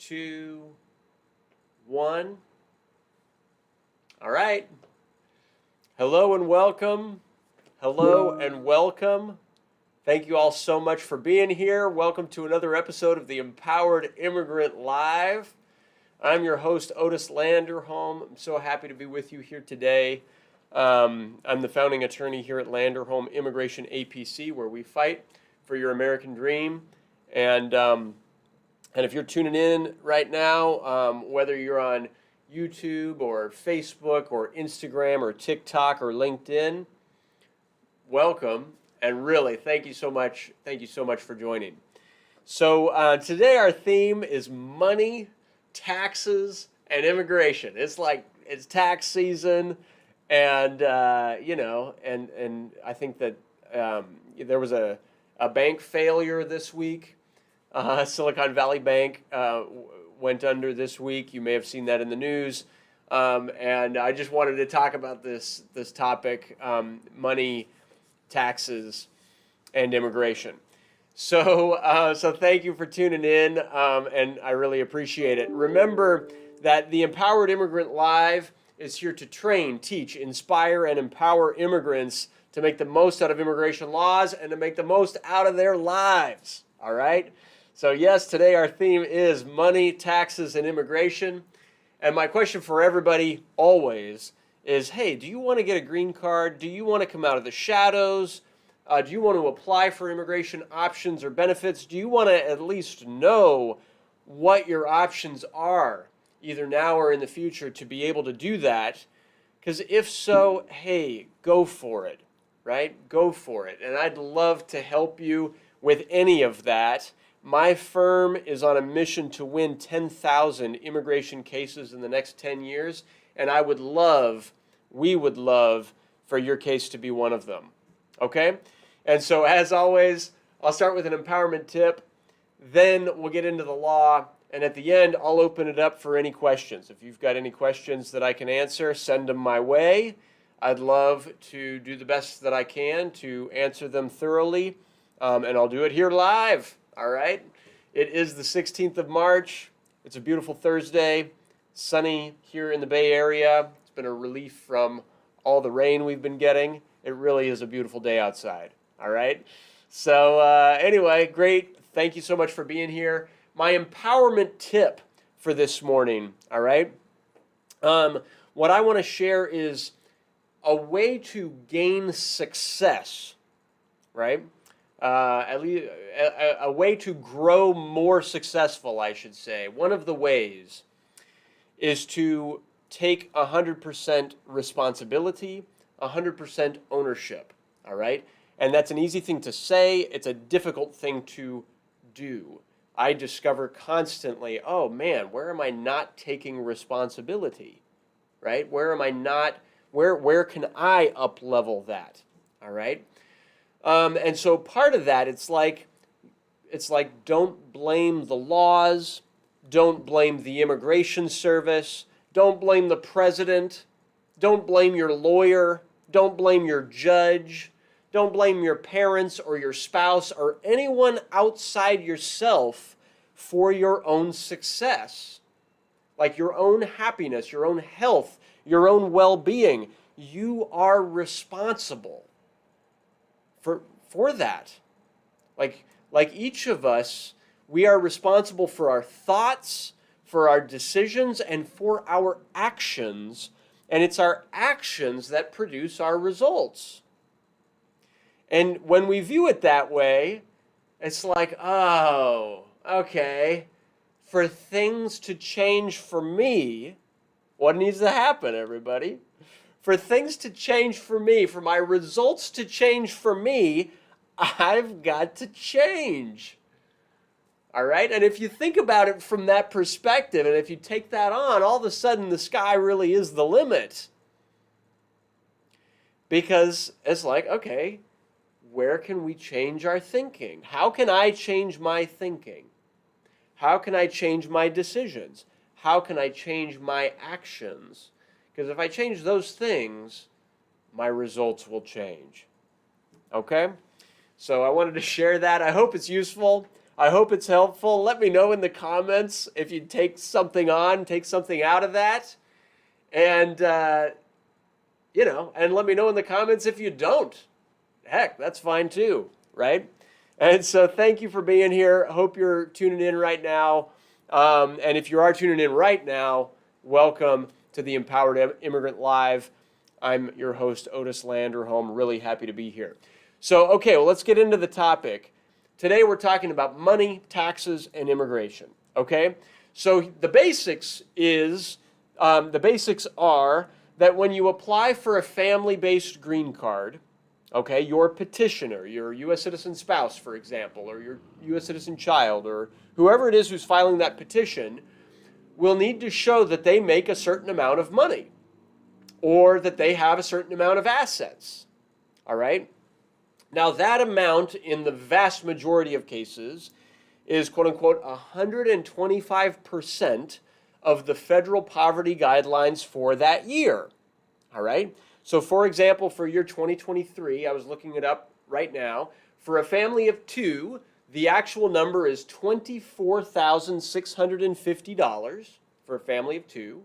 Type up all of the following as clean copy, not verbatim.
2, 1. All right. Hello and welcome. Hello and welcome. Thank you all so much for being here. Welcome to another episode of the Empowered Immigrant Live. I'm your host, Otis Landerholm. I'm so happy to be with you here today. I'm the founding attorney here at Landerholm Immigration A.P.C., where we fight for your American dream. And if you're tuning in right now, whether you're on YouTube or Facebook or Instagram or TikTok or LinkedIn, welcome. And really, thank you so much. Thank you so much for joining. So today our theme is money, taxes, and immigration. It's tax season, and and I think that there was a bank failure this week. Silicon Valley Bank went under this week. You may have seen that in the news. And I just wanted to talk about this topic, money, taxes, and immigration. So thank you for tuning in, and I really appreciate it. Remember that the Empowered Immigrant Live is here to train, teach, inspire, and empower immigrants to make the most out of immigration laws and to make the most out of their lives. All right? So yes, today our theme is money, taxes, and immigration. And my question for everybody always is, hey, do you want to get a green card? Do you want to come out of the shadows? Do you want to apply for immigration options or benefits? Do you want to at least know what your options are, either now or in the future, to be able to do that? Because if so, hey, go for it, right? Go for it. And I'd love to help you with any of that. My firm is on a mission to win 10,000 immigration cases in the next 10 years, and we would love for your case to be one of them. Okay? And so as always, I'll start with an empowerment tip, then we'll get into the law, and at the end, I'll open it up for any questions. If you've got any questions that I can answer, send them my way. I'd love to do the best that I can to answer them thoroughly, and I'll do it here live. All right? It is the 16th of March. It's a beautiful Thursday, sunny here in the Bay Area. It's been a relief from all the rain we've been getting. It really is a beautiful day outside. All right? So anyway, great. Thank you so much for being here. My empowerment tip for this morning, all right? What I want to share is a way to gain success, right? At least a way to grow more successful, I should say. One of the ways is to take 100% responsibility, 100% ownership, all right? And that's an easy thing to say. It's a difficult thing to do. I discover constantly, oh man, where am I not taking responsibility, right? Where can I up-level that, all right? And so part of that, it's like don't blame the laws, don't blame the immigration service, don't blame the president, don't blame your lawyer, don't blame your judge, don't blame your parents or your spouse or anyone outside yourself for your own success, like your own happiness, your own health, your own well-being. You are responsible for that. Like each of us, we are responsible for our thoughts, for our decisions, and for our actions. And it's our actions that produce our results. And when we view it that way, it's like, oh, okay, for things to change for me, what needs to happen, everybody? For things to change for me, for my results to change for me, I've got to change. All right? And if you think about it from that perspective, and if you take that on, all of a sudden the sky really is the limit. Because it's like, okay, where can we change our thinking? How can I change my thinking? How can I change my decisions? How can I change my actions? Because if I change those things, my results will change. Okay? So I wanted to share that. I hope it's useful. I hope it's helpful. Let me know in the comments if you take something out of that. And, and let me know in the comments if you don't. Heck, that's fine too, right? And so thank you for being here. Hope you're tuning in right now. And if you are tuning in right now, welcome to the Empowered Immigrant Live. I'm your host, Otis Landerholm. Really happy to be here. So, okay, well, let's get into the topic. Today we're talking about money, taxes, and immigration. Okay? So the basics are that when you apply for a family-based green card, okay, your petitioner, your U.S. citizen spouse, for example, or your U.S. citizen child, or whoever it is who's filing that petition, will need to show that they make a certain amount of money or that they have a certain amount of assets. All right? Now, that amount, in the vast majority of cases, is, quote-unquote, 125% of the federal poverty guidelines for that year. All right? So, for example, for year 2023, I was looking it up right now, for a family of two, the actual number is $24,650 for a family of two.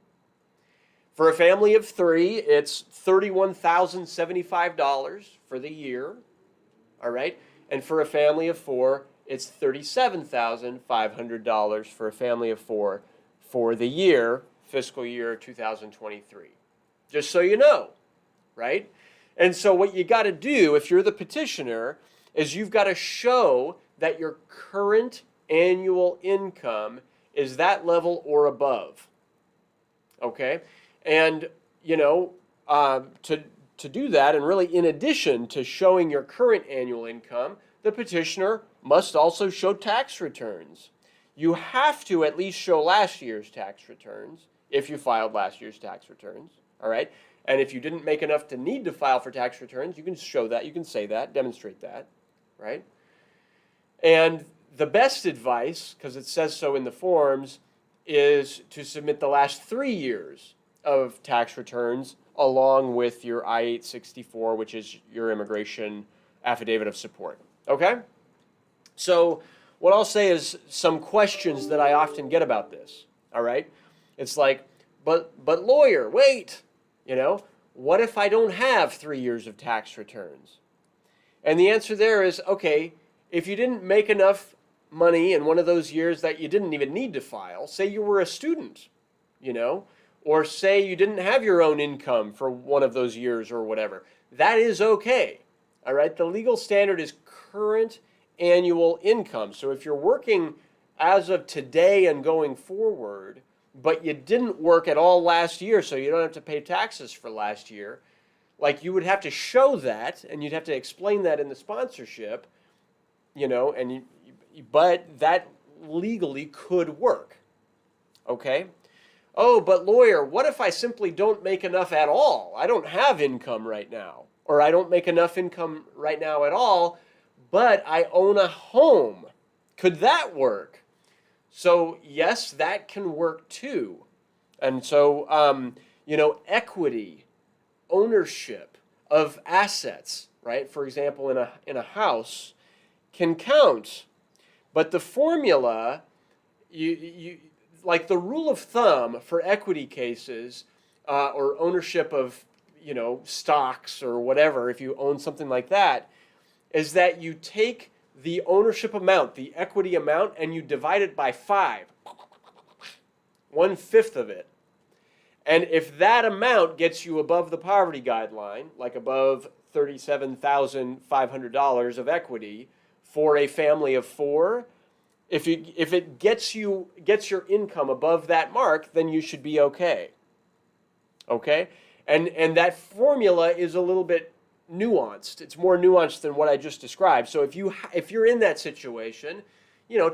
For a family of three, it's $31,075 for the year. All right? And for a family of four, it's $37,500 for a family of four for the year, fiscal year 2023. Just so you know. Right? And so what you got to do if you're the petitioner is you've got to show that your current annual income is that level or above. Okay? And, to do that, and really in addition to showing your current annual income, the petitioner must also show tax returns. You have to at least show last year's tax returns if you filed last year's tax returns. All right? And if you didn't make enough to need to file for tax returns, you can show that, you can say that, demonstrate that, right? And the best advice, because it says so in the forms, is to submit the last 3 years of tax returns along with your I-864, which is your immigration affidavit of support, okay? So what I'll say is some questions that I often get about this, all right? It's like, but lawyer, wait. What if I don't have 3 years of tax returns? And the answer there is, okay, if you didn't make enough money in one of those years that you didn't even need to file, say you were a student, or say you didn't have your own income for one of those years or whatever, that is okay, all right? The legal standard is current annual income. So if you're working as of today and going forward, but you didn't work at all last year, so you don't have to pay taxes for last year, like you would have to show that, and you'd have to explain that in the sponsorship, but that legally could work, okay? Oh, but lawyer, what if I simply don't make enough at all? I don't have income right now, or I don't make enough income right now at all, but I own a home. Could that work? So yes, that can work too. And so, equity, ownership of assets, right? For example, in a house can count. But the formula, like the rule of thumb for equity cases or ownership of, stocks or whatever, if you own something like that, is that you take the ownership amount, the equity amount, and you divide it by 5, 1/5 of it. And if that amount gets you above the poverty guideline, like above $37,500 of equity for a family of 4, if it gets your income above that mark, then you should be okay. Okay? And that formula is a little bit nuanced. It's more nuanced than what I just described. So if you're in that situation,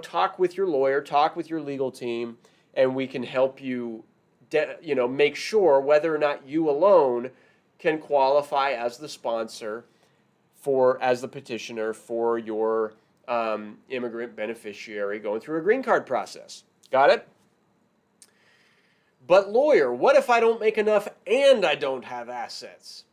talk with your lawyer, talk with your legal team, and we can help you, make sure whether or not you alone can qualify as the sponsor as the petitioner for your immigrant beneficiary going through a green card process. Got it? But lawyer, what if I don't make enough and I don't have assets?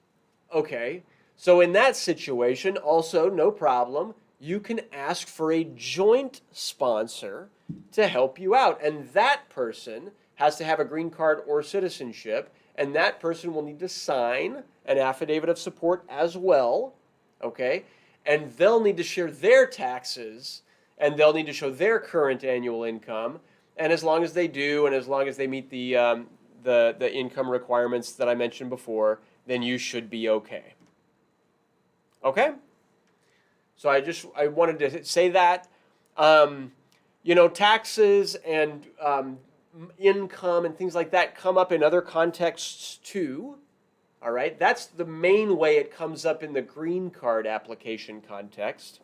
Okay. So in that situation, also, no problem, you can ask for a joint sponsor to help you out. And that person has to have a green card or citizenship, and that person will need to sign an affidavit of support as well, okay? And they'll need to share their taxes, and they'll need to show their current annual income. And as long as they do, and as long as they meet the income requirements that I mentioned before, then you should be okay. Okay? So I wanted to say that. You know, taxes and income and things like that come up in other contexts too. All right? That's the main way it comes up in the green card application context.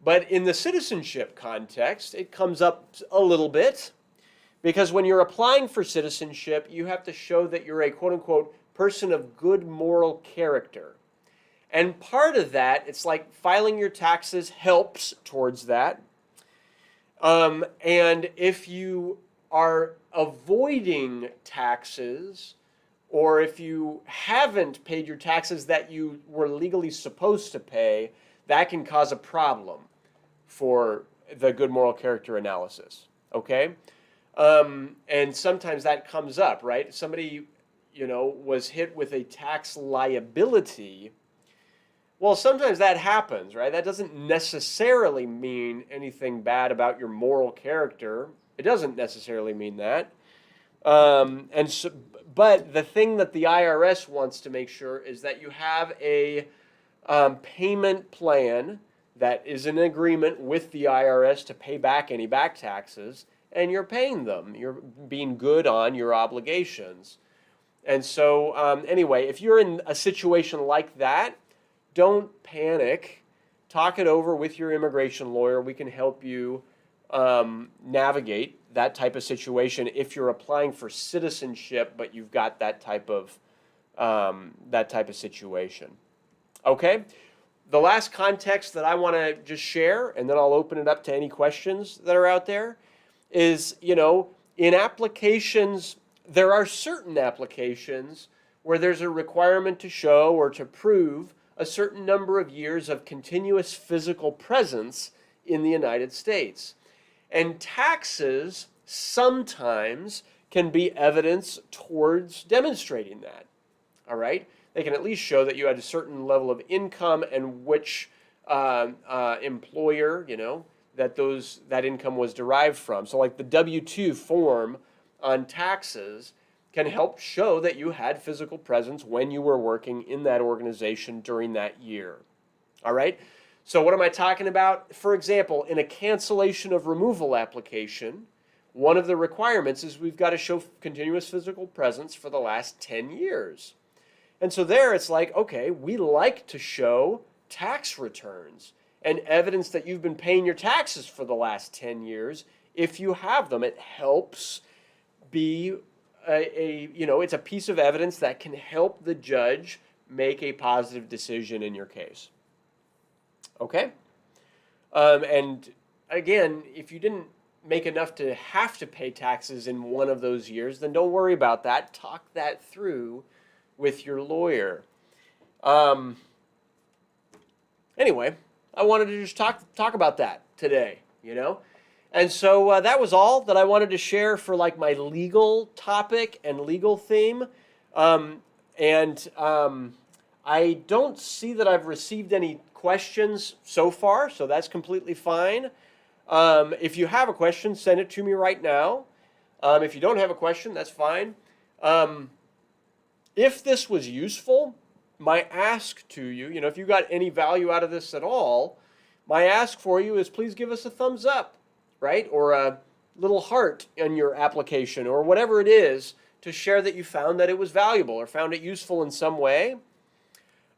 But in the citizenship context, it comes up a little bit, because when you're applying for citizenship, you have to show that you're a quote-unquote person of good moral character. And part of that, it's like filing your taxes helps towards that. And if you are avoiding taxes, or if you haven't paid your taxes that you were legally supposed to pay, that can cause a problem for the good moral character analysis, okay? And sometimes that comes up, right? Somebody, you know, was hit with a tax liability. Well, sometimes that happens, right? That doesn't necessarily mean anything bad about your moral character. It doesn't necessarily mean that. But the thing that the IRS wants to make sure is that you have a payment plan that is in agreement with the IRS to pay back any back taxes, and you're paying them. You're being good on your obligations. And so, anyway, if you're in a situation like that, don't panic. Talk it over with your immigration lawyer. We can help you navigate that type of situation if you're applying for citizenship, but you've got that type of situation. Okay? The last context that I want to just share, and then I'll open it up to any questions that are out there, is, you know, in applications, there are certain applications where there's a requirement to show or to prove a certain number of years of continuous physical presence in the United States. And taxes sometimes can be evidence towards demonstrating that. All right? They can at least show that you had a certain level of income and which employer, you know, that income was derived from. So like the W-2 form on taxes can help show that you had physical presence when you were working in that organization during that year. All right? So what am I talking about? For example, in a cancellation of removal application, one of the requirements is we've got to show continuous physical presence for the last 10 years. And so there it's like, okay, we like to show tax returns and evidence that you've been paying your taxes for the last 10 years if you have them. It helps be it's a piece of evidence that can help the judge make a positive decision in your case. Okay? And again, if you didn't make enough to have to pay taxes in one of those years, then don't worry about that. Talk that through with your lawyer. Anyway, I wanted to just talk about that today, you know? And so that was all that I wanted to share for like my legal topic and legal theme. I don't see that I've received any questions so far, so that's completely fine. If you have a question, send it to me right now. If you don't have a question, that's fine. If this was useful, my ask to you, you know, if you got any value out of this at all, my ask for you is please give us a thumbs up, right? Or a little heart in your application or whatever it is to share that you found that it was valuable or found it useful in some way.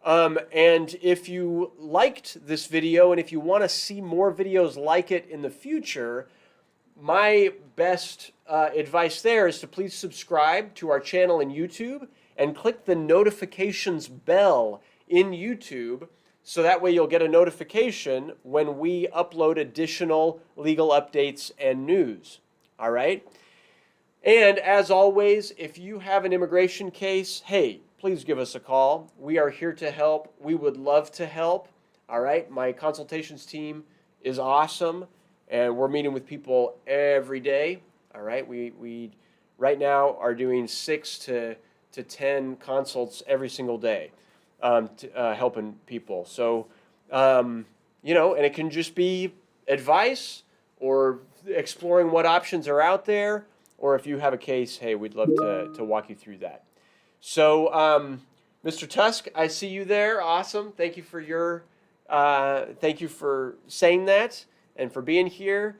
And if you liked this video and if you want to see more videos like it in the future, my best advice there is to please subscribe to our channel in YouTube and click the notifications bell in YouTube so that way you'll get a notification when we upload additional legal updates and news. All right? And as always, if you have an immigration case, hey, please give us a call. We are here to help. We would love to help. All right, my consultations team is awesome, and we're meeting with people every day. All right, we right now are doing 6 to 10 consults every single day, helping people. So, and it can just be advice or exploring what options are out there, or if you have a case, hey, we'd love to walk you through that. So, Mr. Tusk, I see you there. Awesome. Thank you for thank you for saying that and for being here.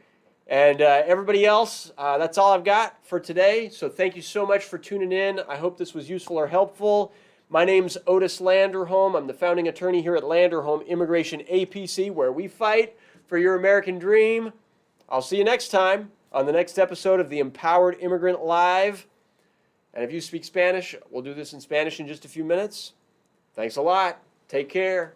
And everybody else, that's all I've got for today. So thank you so much for tuning in. I hope this was useful or helpful. My name's Otis Landerholm. I'm the founding attorney here at Landerholm Immigration A.P.C., where we fight for your American dream. I'll see you next time on the next episode of the Empowered Immigrant Live. And if you speak Spanish, we'll do this in Spanish in just a few minutes. Thanks a lot. Take care.